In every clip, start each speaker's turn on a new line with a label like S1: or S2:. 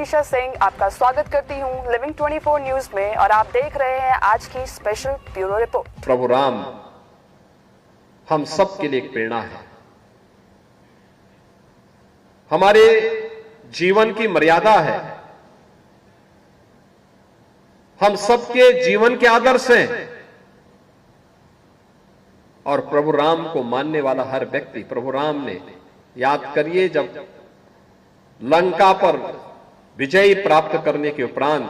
S1: मनीषा सिंह आपका स्वागत करती हूं लिविंग 24 न्यूज में और आप देख रहे हैं आज की स्पेशल ब्यूरो रिपोर्ट।
S2: प्रभु राम हम सब के लिए एक प्रेरणा है। हमारे जीवन की मर्यादा है, हम सबके जीवन के आदर्श हैं और प्रभु राम को मानने वाला हर व्यक्ति, प्रभु राम ने, याद करिए, जब लंका पर विजय प्राप्त करने के उपरांत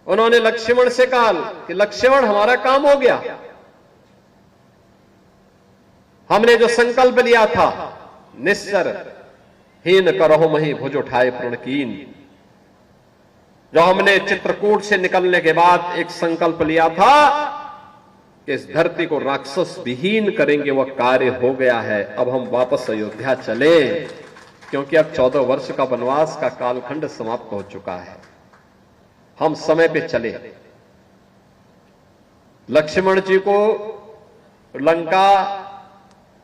S2: उन्होंने लक्ष्मण से कहा कि लक्ष्मण हमारा काम हो गया, हमने जो संकल्प लिया था निस्सर हीन करहो मही भुज उठाए प्रणकीन, जो हमने चित्रकूट से निकलने के बाद एक संकल्प लिया था कि इस धरती को राक्षस विहीन करेंगे, वह कार्य हो गया है। अब हम वापस अयोध्या चले क्योंकि अब 14 वर्ष का वनवास का कालखंड समाप्त हो चुका है। हम समय पे चले। लक्ष्मण जी को लंका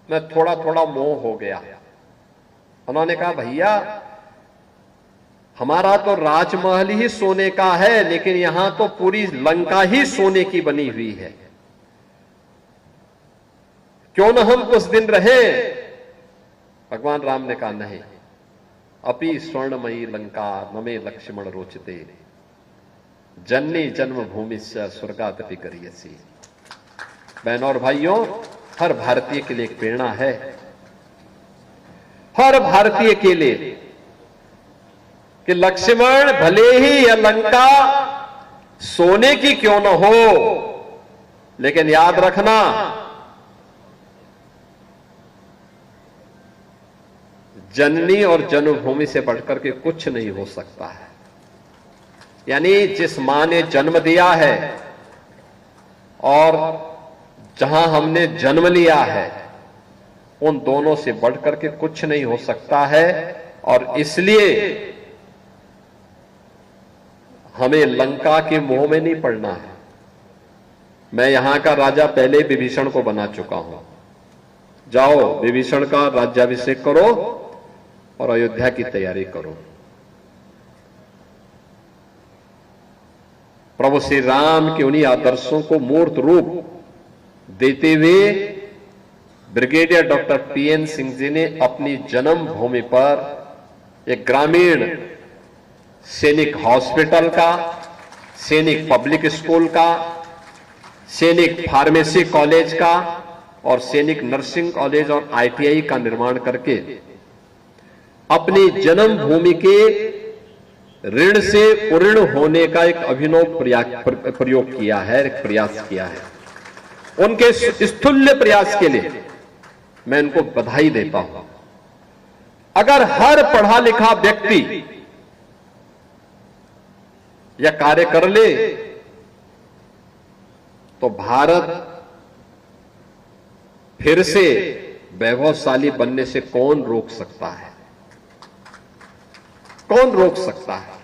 S2: में थोड़ा थोड़ा मोह हो गया। उन्होंने कहा भैया हमारा तो राजमहल ही सोने का है, लेकिन यहां तो पूरी लंका ही सोने की बनी हुई है, क्यों न हम कुछ दिन रहे। भगवान राम ने कहा नहीं, अपि स्वर्णमयी लंका नमे लक्ष्मण रोचते, जननी जन्मभूमि से स्वर्गादपि करियसी। बहनों और भाइयों, हर भारतीय के लिए एक प्रेरणा है, हर भारतीय के लिए, कि लक्ष्मण भले ही यह लंका सोने की क्यों न हो, लेकिन याद रखना जननी और जन्मभूमि से बढ़कर के कुछ नहीं हो सकता है। यानी जिस मां ने जन्म दिया है और जहां हमने जन्म लिया है, उन दोनों से बढ़कर के कुछ नहीं हो सकता है। और इसलिए हमें लंका के मोह में नहीं पड़ना है। मैं यहां का राजा पहले विभीषण को बना चुका हूं, जाओ विभीषण का राज्याभिषेक करो और अयोध्या की तैयारी करो। प्रभु श्री राम के उन्हीं आदर्शों को मूर्त रूप देते हुए brigadier doctor PN Singh ji ने अपनी जन्मभूमि पर एक ग्रामीण सैनिक हॉस्पिटल का, सैनिक पब्लिक स्कूल का, सैनिक फार्मेसी कॉलेज का और सैनिक नर्सिंग कॉलेज और आईटीआई का निर्माण करके अपनी जन्मभूमि के ऋण से उऋण होने का एक अभिनव प्रयोग किया है, एक प्रयास किया है। उनके स्थूल्य प्रयास के लिए मैं इनको बधाई देता हूं। अगर हर पढ़ा लिखा व्यक्ति यह कार्य कर ले तो भारत फिर से वैभवशाली बनने से कौन रोक सकता है? कौन रोक सकता है?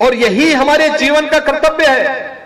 S2: और यही हमारे जीवन का कर्तव्य है